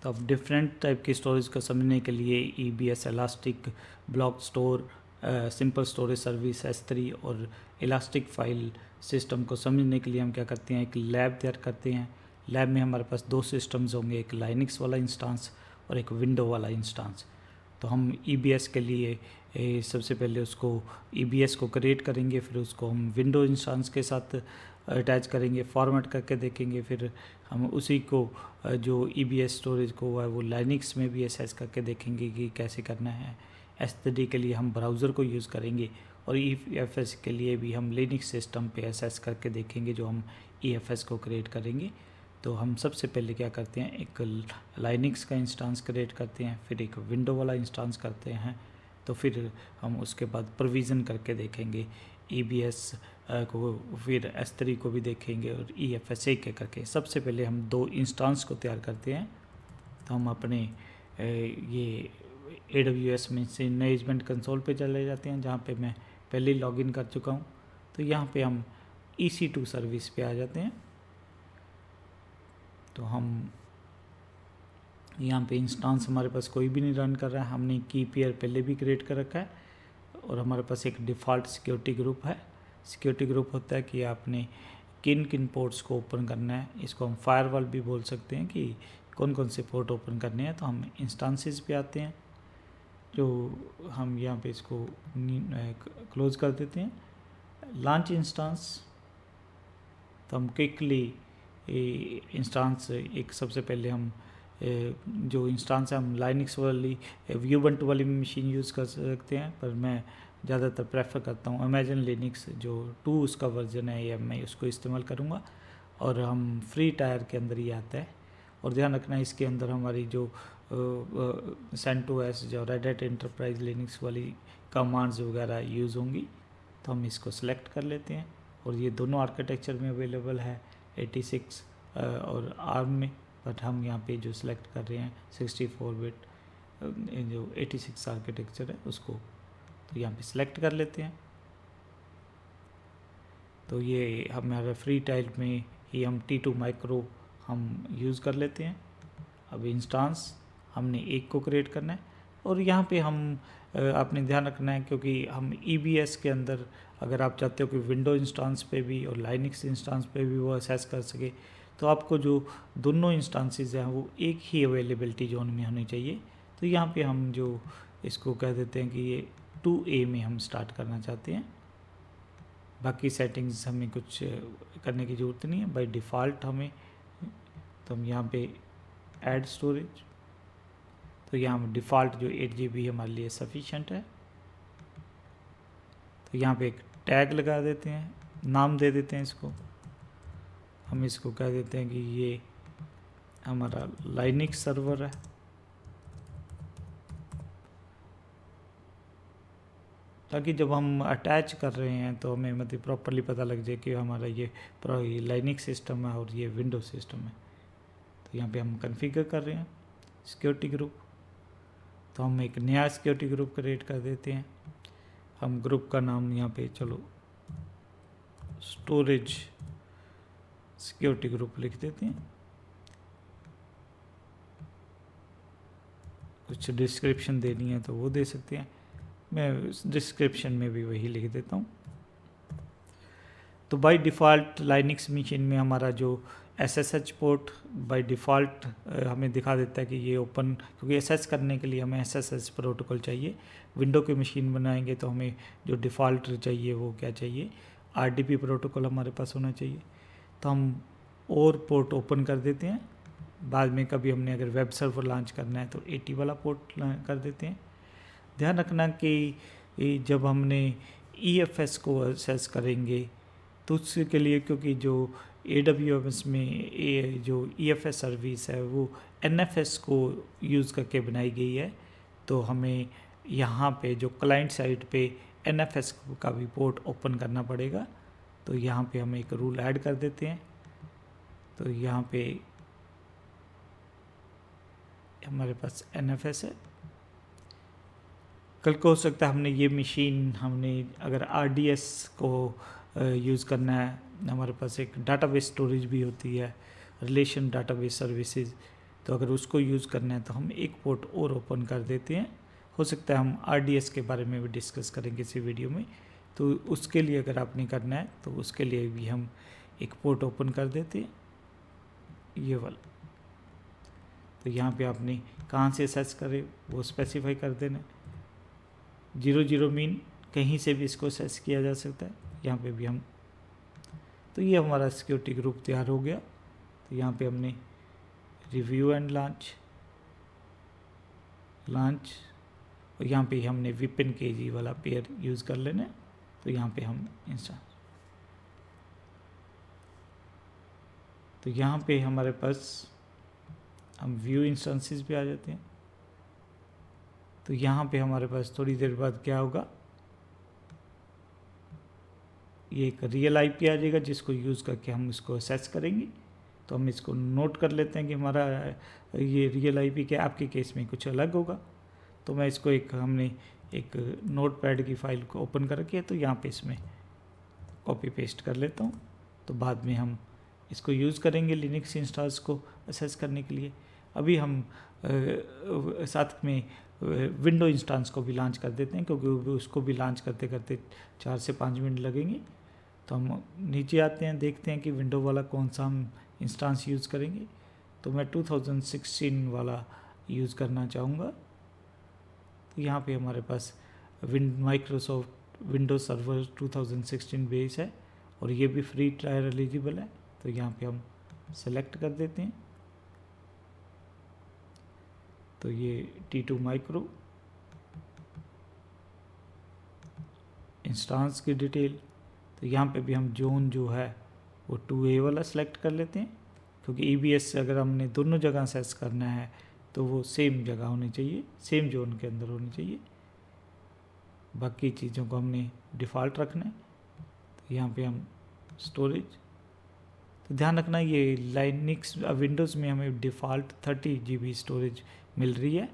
तो अब different type की स्टोरेज को समझने के लिए EBS elastic block store, simple storage service S3 और इलास्टिक फाइल सिस्टम को समझने के लिए हम क्या करते हैं, एक लैब तैयार करते हैं। लैब में हमारे पास दो सिस्टम्स होंगे, एक लाइनिक्स वाला इंस्टांस और एक विंडो वाला इंस्टांस। तो हम EBS के लिए सबसे पहले उसको EBS को क्रिएट करेंगे, फिर उसको हम विंडो इंस्टांस के साथ अटैच करेंगे, फॉर्मेट करके देखेंगे, फिर हम उसी को जो EBS स्टोरेज को है वो लाइनिक्स में भी एसेस करके देखेंगे कि कैसे करना है। S3 के लिए हम ब्राउज़र को यूज़ करेंगे और EFS के लिए भी हम लिनक्स सिस्टम पे एसेस करके देखेंगे जो हम EFS को क्रिएट करेंगे। तो हम सबसे पहले क्या करते हैं, एक लाइनिक्स का इंस्टांस क्रिएट करते हैं, फिर एक विंडो वाला इंस्टांस करते हैं, तो फिर हम उसके बाद प्रोविज़न करके देखेंगे EBS को, फिर S3 को भी देखेंगे और EFS एक करके। सबसे पहले हम दो इंस्टांस को तैयार करते हैं। तो हम अपने ये AWS में से मैनेजमेंट कंसोल पे चले जाते हैं, जहाँ पे मैं पहले लॉगिन कर चुका हूँ। तो यहाँ पे हम EC2 सर्विस पे आ जाते हैं। तो हम यहाँ पे इंस्टांस हमारे पास कोई भी नहीं रन कर रहा है, हमने की पेयर पहले भी क्रिएट कर रखा है और हमारे पास एक डिफ़ॉल्ट सिक्योरिटी ग्रुप है। सिक्योरिटी ग्रुप होता है कि आपने किन किन पोर्ट्स को ओपन करना है, इसको हम फायरवॉल भी बोल सकते हैं कि कौन कौन से पोर्ट ओपन करने हैं। तो हम इंस्टांसेस पे आते हैं, जो हम यहाँ पे इसको क्लोज कर देते हैं। लॉन्च इंस्टांस, तो हम क्विकली इंस्टांस एक सबसे पहले हम जो इंस्टांस है हम लाइनिक्स वाली Ubuntu वाली मशीन यूज़ कर सकते हैं, पर मैं ज़्यादातर प्रेफर करता हूँ अमेजन लिनक्स जो 2 उसका वर्जन है, या मैं उसको इस्तेमाल करूँगा। और हम फ्री टायर के अंदर ही आता है, और ध्यान रखना इसके अंदर हमारी जो CentOS जो रेड हैट एंटरप्राइज लिनक्स वाली कमांड्स वगैरह यूज़ होंगी। तो हम इसको सेलेक्ट कर लेते हैं, और ये दोनों आर्किटेक्चर में अवेलेबल है 86 और ARM में, बट हम यहाँ पे जो सिलेक्ट कर रहे हैं 64 बिट जो 86 आर्किटेक्चर है उसको, तो यहाँ पे सिलेक्ट कर लेते हैं। तो ये हमारे फ्री टाइल में ही हम T2 माइक्रो हम यूज़ कर लेते हैं। अब इंस्टांस हमने एक को क्रिएट करना है, और यहाँ पे हम आपने ध्यान रखना है क्योंकि हम EBS के अंदर अगर आप चाहते हो कि विंडो इंस्टांस पे भी और लाइनिक्स इंस्टांस पे भी वो असेस कर सके, तो आपको जो दोनों इंस्टांसेस हैं वो एक ही अवेलेबिलिटी जोन में होनी चाहिए। तो यहाँ पे हम जो इसको कह देते हैं कि ये 2A में हम स्टार्ट करना चाहते हैं। बाकी सेटिंग्स हमें कुछ करने की ज़रूरत नहीं है, बाय डिफ़ॉल्ट हमें, तो हम यहाँ पे ऐड स्टोरेज, तो यहाँ डिफ़ॉल्ट जो 8 GB हमारे लिए सफिशेंट है। तो यहाँ पे एक टैग लगा देते हैं, नाम दे देते हैं इसको, हम इसको कह देते हैं कि ये हमारा लाइनिक्स सर्वर है। ताकि जब हम अटैच कर रहे हैं तो हमें मतलब प्रॉपरली पता लग जाए कि हमारा ये लाइनिक्स सिस्टम है और ये विंडो सिस्टम है। तो यहाँ पे हम कॉन्फ़िगर कर रहे हैं सिक्योरिटी ग्रुप, तो हम एक नया सिक्योरिटी ग्रुप क्रिएट कर देते हैं। हम ग्रुप का नाम यहाँ पे चलो स्टोरेज सिक्योरिटी ग्रुप लिख देते हैं। कुछ डिस्क्रिप्शन देनी है तो वो दे सकते हैं, मैं डिस्क्रिप्शन में भी वही लिख देता हूँ। तो बाय डिफ़ॉल्ट लाइनिक्स मशीन में हमारा जो SSH पोर्ट बाय डिफ़ॉल्ट हमें दिखा देता है कि ये ओपन, क्योंकि एसेस करने के लिए हमें SSH प्रोटोकॉल चाहिए। विंडो की मशीन बनाएंगे तो हमें जो डिफ़ॉल्ट चाहिए वो क्या चाहिए, RDP प्रोटोकॉल हमारे पास होना चाहिए। तो हम और पोर्ट ओपन कर देते हैं, बाद में कभी हमने अगर वेब सर्वर लॉन्च करना है तो 80 वाला पोर्ट कर देते हैं। ध्यान रखना कि जब हमने EFS को एक्सेस करेंगे तो उसके लिए, क्योंकि जो AWS में जो EFS सर्विस है वो NFS को यूज़ करके बनाई गई है, तो हमें यहाँ पे जो क्लाइंट साइड पे NFS का भी पोर्ट ओपन करना पड़ेगा। तो यहाँ पे हम एक रूल ऐड कर देते हैं। तो यहाँ पे हमारे पास NFS है। कल को हो सकता है हमने ये मशीन, हमने अगर RDS को यूज़ करना है, हमारे पास एक डाटाबेस स्टोरेज भी होती है, रिलेशन डाटाबेस सर्विसेज, तो अगर उसको यूज़ करना है तो हम एक पोर्ट और ओपन कर देते हैं। हो सकता है हम RDS के बारे में भी डिस्कस करेंगे इसी वीडियो में, तो उसके लिए अगर आपने करना है तो उसके लिए भी हम एक पोर्ट ओपन कर देते हैं, ये वाला। तो यहाँ पे आपने कहाँ से एक्सेस करे वो स्पेसिफाई कर देना। 00 मीन कहीं से भी इसको एक्सेस किया जा सकता है, यहाँ पे भी हम। तो ये हमारा सिक्योरिटी ग्रुप तैयार हो गया। तो यहाँ पे हमने रिव्यू एंड लॉन्च और यहाँ पे हमने विपिन KG वाला पेयर यूज़ कर लेना है। तो यहाँ पे हम इंस्टांस, तो यहाँ पे हमारे पास हम व्यू इंस्टेंसेस पे आ जाते हैं। तो यहाँ पे हमारे पास थोड़ी देर बाद क्या होगा, ये एक रियल IP आ जाएगा जिसको यूज़ करके हम इसको असेस करेंगे। तो हम इसको नोट कर लेते हैं कि हमारा ये रियल IP के आपके केस में कुछ अलग होगा। तो मैं इसको हमने एक नोट पैड की फाइल को ओपन कर रखी है, तो यहाँ पे इसमें कॉपी पेस्ट कर लेता हूँ। तो बाद में हम इसको यूज़ करेंगे लिनक्स इंस्टॉल्स को असेस करने के लिए। अभी हम साथ में विंडो इंस्टांस को भी लॉन्च कर देते हैं, क्योंकि उसको भी लॉन्च करते करते 4 से 5 मिनट लगेंगे। तो हम नीचे आते हैं, देखते हैं कि विंडो वाला कौन सा हम इंस्टांस यूज़ करेंगे। तो मैं 2016 वाला यूज़ करना चाहूँगा। तो यहाँ पे हमारे पास माइक्रोसॉफ्ट विंडोज सर्वर 2016 बेस है और ये भी फ्री ट्रायल एलिजिबल है। तो यहाँ पे हम सेलेक्ट कर देते हैं। तो ये T2 माइक्रो इंस्टांस की डिटेल। तो यहाँ पे भी हम जोन जो है वो 2A वाला सेलेक्ट कर लेते हैं, क्योंकि EBS से अगर हमने दोनों जगह एक्सेस करना है तो वो सेम जगह होनी चाहिए, सेम जोन के अंदर होनी चाहिए। बाकी चीज़ों को हमने डिफ़ॉल्ट रखना है। तो यहाँ पे हम स्टोरेज, तो ध्यान रखना ये लाइनिक्स विंडोज़ में हमें डिफ़ॉल्ट 30 GB स्टोरेज मिल रही है,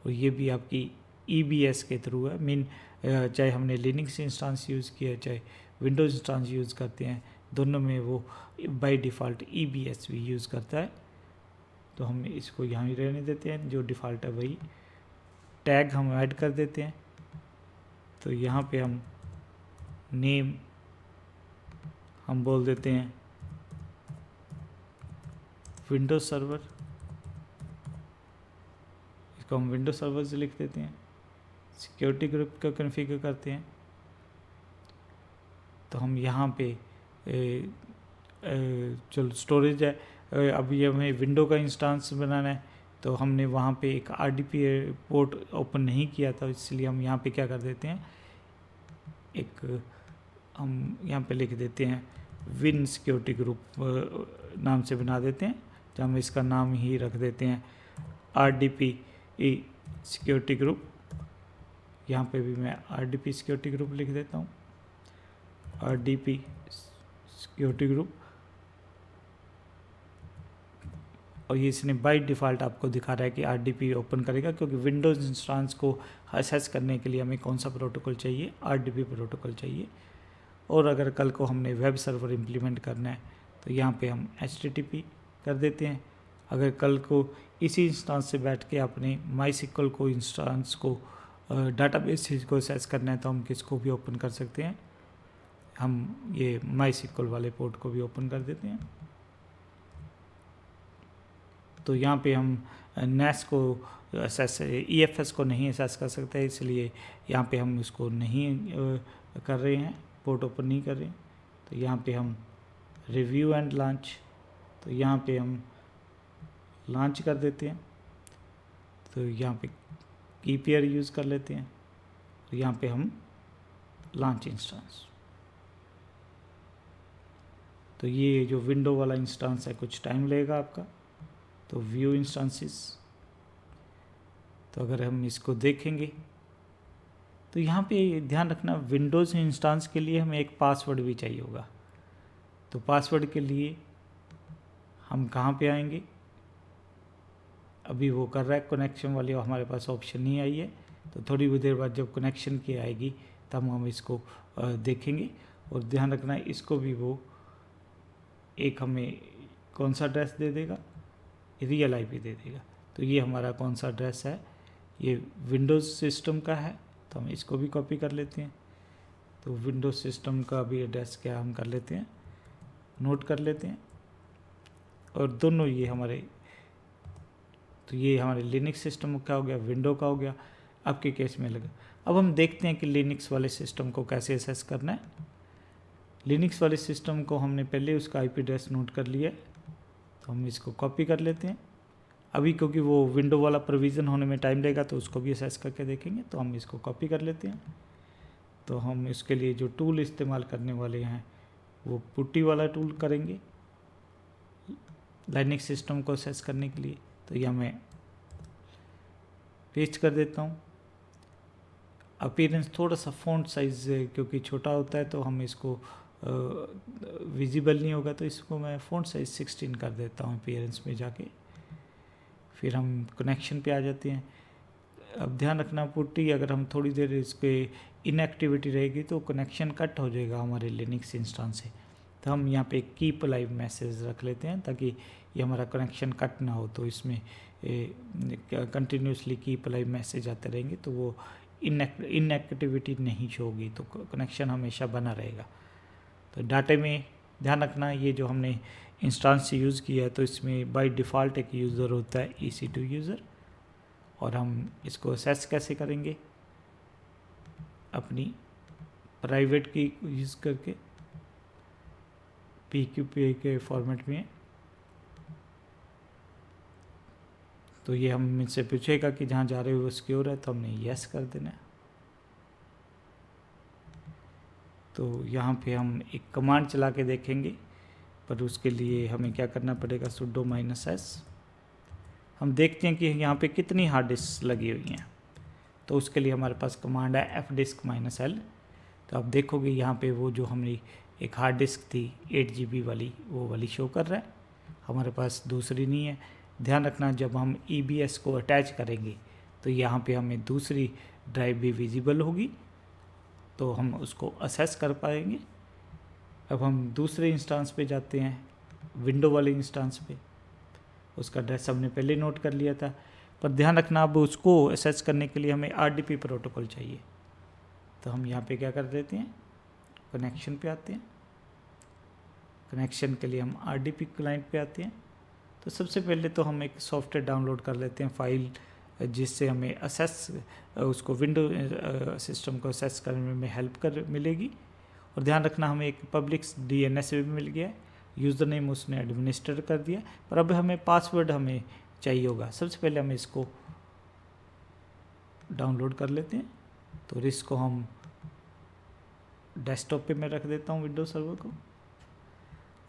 और ये भी आपकी EBS के थ्रू है। मीन चाहे हमने लिनक्स इंस्टांस यूज़ किया चाहे विंडोज़ इंस्टांस यूज़ करते हैं, दोनों में वो बाय डिफ़ॉल्ट EBS भी यूज़ करता है। तो हम इसको यहाँ ही रहने देते हैं, जो डिफ़ॉल्ट है वही। टैग हम ऐड कर देते हैं। तो यहाँ पे हम नेम हम बोल देते हैं विंडोज सर्वर, इसको हम विंडोज सर्वर से लिख देते हैं। सिक्योरिटी ग्रुप का कॉन्फ़िगर करते हैं। तो हम यहाँ पे चलो स्टोरेज है, अब ये हमें विंडो का इंस्टांस बनाना है। तो हमने वहाँ पे एक RDP पोर्ट ओपन नहीं किया था, इसलिए हम यहाँ पे क्या कर देते हैं, एक हम यहाँ पे लिख देते हैं विन सिक्योरिटी ग्रुप नाम से बना देते हैं। तो हम इसका नाम ही रख देते हैं RDP सिक्योरिटी ग्रुप। यहाँ पे भी मैं RDP सिक्योरिटी ग्रुप लिख देता हूँ, RDP सिक्योरिटी ग्रुप। और ये इसने बाय डिफ़ॉल्ट आपको दिखा रहा है कि RDP ओपन करेगा, क्योंकि विंडोज़ इंस्टांस को असेस करने के लिए हमें कौन सा प्रोटोकॉल चाहिए, RDP प्रोटोकॉल चाहिए। और अगर कल को हमने वेब सर्वर इम्प्लीमेंट करना है तो यहाँ पे हम HTTP कर देते हैं। अगर कल को इसी इंस्टांस से बैठ के आपने MySQL को इंस्टांस को डाटाबेस को एक्सेस करना है तो हम किसको भी ओपन कर सकते हैं, हम ये MySQL वाले पोर्ट को भी ओपन कर देते हैं। तो यहाँ पे हम NAS को एक्सेस EFS को नहीं एक्सेस कर सकते, इसलिए यहाँ पे हम इसको नहीं कर रहे हैं, पोर्ट ओपन नहीं कर रहे हैं। तो यहाँ पे हम रिव्यू एंड लॉन्च, तो यहाँ पे हम लॉन्च कर देते हैं। तो यहाँ पे की पेयर यूज़ कर लेते हैं। तो यहाँ पे हम लॉन्च इंस्टांस, तो ये जो विंडो वाला इंस्टांस है कुछ टाइम लगेगा आपका। तो व्यू इंस्टांसेस, तो अगर हम इसको देखेंगे तो यहाँ पे ध्यान रखना विंडोज़ इंस्टांस के लिए हमें एक पासवर्ड भी चाहिए होगा। तो पासवर्ड के लिए हम कहाँ पे आएंगे, अभी वो कर रहा है कनेक्शन वाली, हमारे पास ऑप्शन नहीं आई है। तो थोड़ी देर बाद जब कनेक्शन की आएगी तब हम इसको देखेंगे। और ध्यान रखना इसको भी वो एक हमें कौन सा एड्रेस दे देगा, रियल आईपी दे देगा। तो ये हमारा कौन सा एड्रेस है, ये विंडोज़ सिस्टम का है, तो हम इसको भी कॉपी कर लेते हैं। तो विंडोज़ सिस्टम का भी एड्रेस क्या हम कर लेते हैं, नोट कर लेते हैं। और दोनों ये हमारे, तो ये हमारे लिनक्स सिस्टम का हो गया, विंडो का हो गया, आपके केस में लगा। अब हम देखते हैं कि लिनक्स वाले सिस्टम को कैसे असेस करना है। लिनक्स वाले सिस्टम को हमने पहले उसका आईपी एड्रेस नोट कर लिया है, तो हम इसको कॉपी कर लेते हैं। अभी क्योंकि वो विंडो वाला प्रोविज़न होने में टाइम लगेगा, तो उसको भी असेस करके देखेंगे, तो हम इसको कॉपी कर लेते हैं। तो हम इसके लिए जो टूल इस्तेमाल करने वाले हैं वो पुट्टी वाला टूल करेंगे लाइनक्स सिस्टम को असेस करने के लिए। तो यह मैं पेस्ट कर देता हूँ। अपीयरेंस थोड़ा सा फ़ॉन्ट साइज़ क्योंकि छोटा होता है तो हम इसको विजिबल नहीं होगा, तो इसको मैं फ़ॉन्ट साइज़ 16 कर देता हूँ अपीयरेंस में जाके। फिर हम कनेक्शन पे आ जाते हैं। अब ध्यान रखना पुट्टी, अगर हम थोड़ी देर इसके इनएक्टिविटी रहेगी तो कनेक्शन कट हो जाएगा हमारे लिनक्स इंस्टेंस से। तो हम यहाँ पे कीप लाइव मैसेज रख लेते हैं ताकि ये हमारा कनेक्शन कट ना हो। तो इसमें कंटिन्यूसली कीप लाइव मैसेज आते रहेंगे, तो वो इनएक्टिविटी नहीं शो होगी, तो कनेक्शन हमेशा बना रहेगा। तो डाटे में ध्यान रखना, ये जो हमने इंस्टेंस से यूज़ किया है तो इसमें बाय डिफ़ॉल्ट एक यूज़र होता है EC2 यूज़र। और हम इसको असेस कैसे करेंगे, अपनी प्राइवेट की यूज़ करके PQP के फॉर्मेट में। तो ये हम इनसे पूछेगा कि जहाँ जा रहे हो वो सिक्योर है, तो हमने यस कर देना है। तो यहाँ पे हम एक कमांड चला के देखेंगे, पर उसके लिए हमें क्या करना पड़ेगा, sudo -s। हम देखते हैं कि यहाँ पे कितनी हार्ड डिस्क लगी हुई हैं। तो उसके लिए हमारे पास कमांड है fdisk -l। तो आप देखोगे यहाँ पे वो जो हमने एक हार्ड डिस्क थी 8 GB वाली, वो वाली शो कर रहा है, हमारे पास दूसरी नहीं है। ध्यान रखना, जब हम EBS को अटैच करेंगे तो यहाँ पे हमें दूसरी ड्राइव भी विजिबल होगी, तो हम उसको असेस कर पाएंगे। अब हम दूसरे इंस्टेंस पे जाते हैं, विंडो वाले इंस्टेंस पे। उसका एड्रेस हमने पहले नोट कर लिया था, पर ध्यान रखना अब उसको असेस करने के लिए हमें RDP प्रोटोकॉल चाहिए। तो हम यहाँ पे क्या कर देते हैं, कनेक्शन पे आते हैं। कनेक्शन के लिए हम RDP क्लाइंट पे आते हैं। तो सबसे पहले तो हम एक सॉफ्टवेयर डाउनलोड कर लेते हैं, फाइल, जिससे हमें असेस, उसको विंडो सिस्टम को असेस करने में हेल्प कर मिलेगी। और ध्यान रखना, हमें एक पब्लिक DNS भी मिल गया है, यूज़र नेम उसने एडमिनिस्टर कर दिया, पर अब हमें पासवर्ड हमें चाहिए होगा। सबसे पहले हम इसको डाउनलोड कर लेते हैं। तो इसको हम डेस्कटॉप पे मैं रख देता हूँ विंडोज सर्वर को।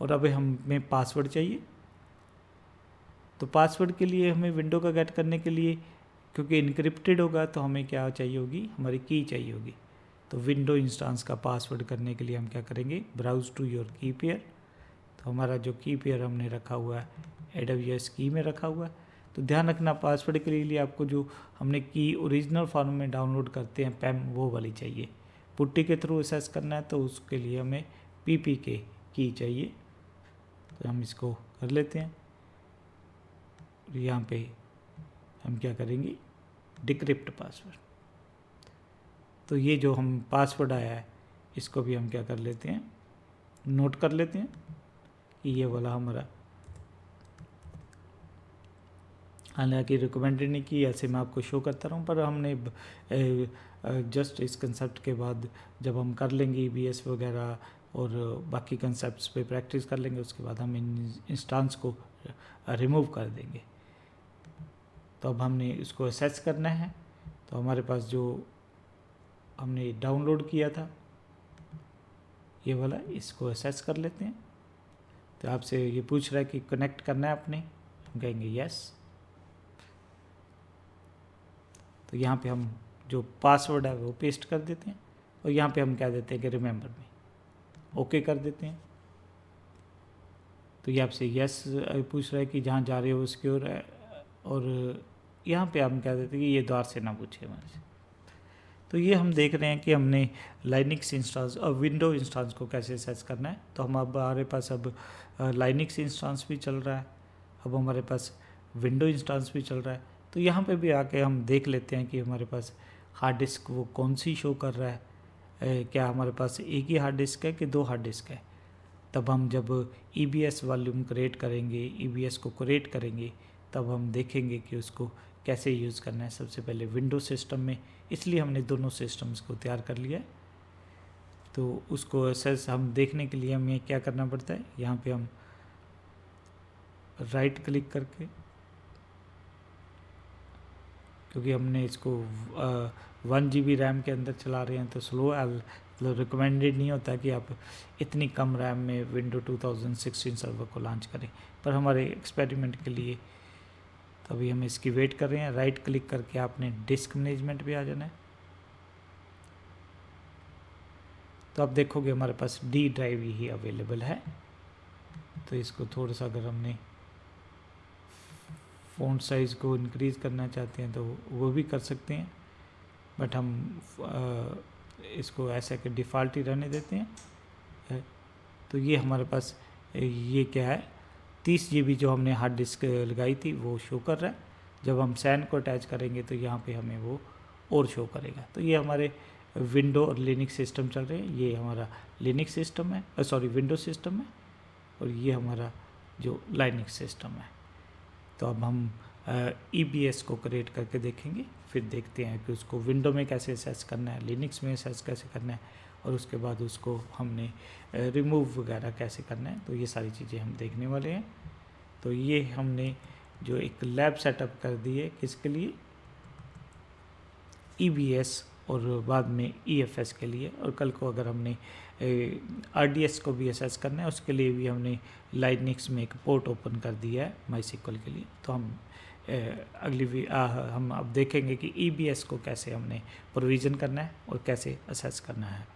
और अब हमें पासवर्ड चाहिए। तो पासवर्ड के लिए हमें विंडो का गेट करने के लिए, क्योंकि इनक्रिप्टेड होगा, तो हमें क्या चाहिए होगी, हमारी की चाहिए होगी। तो विंडो इंस्टेंस का पासवर्ड करने के लिए हम क्या करेंगे, ब्राउज टू योर की पेयर। तो हमारा जो की पेयर हमने रखा हुआ है AWS की में रखा हुआ है। तो ध्यान रखना, पासवर्ड के लिए आपको जो हमने की ओरिजिनल फॉर्म में डाउनलोड करते हैं पैम, वो वाली चाहिए। पुट्टी के थ्रू असेस करना है तो उसके लिए हमें PPK की चाहिए। तो हम इसको कर लेते हैं। यहाँ पे हम क्या करेंगे, डिक्रिप्ट पासवर्ड। तो ये जो हम पासवर्ड आया है इसको भी हम क्या कर लेते हैं, नोट कर लेते हैं कि ये वाला हमारा, हालांकि रिकमेंडेड नहीं की, ऐसे मैं आपको शो करता रहूँ, पर हमने जस्ट इस कंसेप्ट के बाद जब हम कर लेंगे EBS वगैरह और बाकी कंसेप्ट्स पे प्रैक्टिस कर लेंगे, उसके बाद हम इन इंस्टेंस को रिमूव कर देंगे। तो अब हमने इसको असेस करना है। तो हमारे पास जो हमने डाउनलोड किया था ये वाला, इसको असेस कर लेते हैं। तो आपसे ये पूछ रहा है कि कनेक्ट करना है अपने, हम कहेंगे यस। तो यहाँ पे हम जो पासवर्ड है वो पेस्ट कर देते हैं, और यहाँ पे हम क्या देते हैं कि रिमेंबर में ओके कर देते हैं। तो ये आपसे यस पूछ रहा है कि जहाँ जा रहे हो सिक्योर है, और यहाँ पे हम क्या देते हैं कि ये द्वार से ना पूछे हमारे से। तो ये हम देख रहे हैं कि हमने लाइनक्स इंस्टेंस और विंडो इंस्टेंस को कैसे असेस करना है। तो हम अब हमारे पास अब लाइनक्स इंस्टेंस भी चल रहा है। अब हमारे पास विंडो इंस्टेंस भी चल रहा है। तो यहाँ पे भी आके हम देख लेते हैं कि हमारे पास हार्ड डिस्क वो कौन सी शो कर रहा है, क्या हमारे पास एक ही हार्ड डिस्क है कि 2 हार्ड डिस्क है। तब हम जब EBS वॉल्यूम क्रिएट करेंगे, EBS को क्रिएट करेंगे, तब हम देखेंगे कि उसको कैसे यूज़ करना है। सबसे पहले विंडो सिस्टम में, इसलिए हमने दोनों सिस्टम्स को तैयार कर लिया है। तो उसको एसेस हम देखने के लिए हमें क्या करना पड़ता है, यहाँ पे हम राइट क्लिक करके, क्योंकि हमने इसको 1 GB रैम के अंदर चला रहे हैं तो स्लो मतलब रिकमेंडेड नहीं होता कि आप इतनी कम रैम में विंडो 2016 सर्वर को लॉन्च करें, पर हमारे एक्सपेरिमेंट के लिए तो अभी हम इसकी वेट कर रहे हैं। राइट क्लिक करके आपने डिस्क मैनेजमेंट पे आ जाना है। तो आप देखोगे हमारे पास D ड्राइव ही अवेलेबल है। तो इसको थोड़ा सा अगर हमने फ़ॉन्ट साइज़ को इंक्रीज़ करना चाहते हैं तो वो भी कर सकते हैं, बट हम इसको ऐसा कि डिफ़ॉल्ट ही रहने देते हैं। तो ये हमारे पास ये क्या है, 30 GB जो हमने हार्ड डिस्क लगाई थी वो शो कर रहा है। जब हम SAN को अटैच करेंगे तो यहाँ पे हमें वो और शो करेगा। तो ये हमारे विंडो और लिनक्स सिस्टम चल रहे हैं। ये हमारा लिनक्स सिस्टम है, विंडो सिस्टम है, और ये हमारा जो लाइनक्स सिस्टम है। तो अब हम EBS को क्रिएट करके देखेंगे, फिर देखते हैं कि उसको विंडो में कैसे असेस करना है, लिनक्स में असेस कैसे करना है, और उसके बाद उसको हमने रिमूव वगैरह कैसे करना है। तो ये सारी चीज़ें हम देखने वाले हैं। तो ये हमने जो एक लैब सेटअप कर दी है, किसके लिए, EBS और बाद में EFS के लिए। और कल को अगर हमने RDS को भी असेस करना है, उसके लिए भी हमने लाइनक्स में एक पोर्ट ओपन कर दिया है MySQL के लिए। तो हम हम अब देखेंगे कि EBS को कैसे हमने प्रोविज़न करना है और कैसे असेस करना है।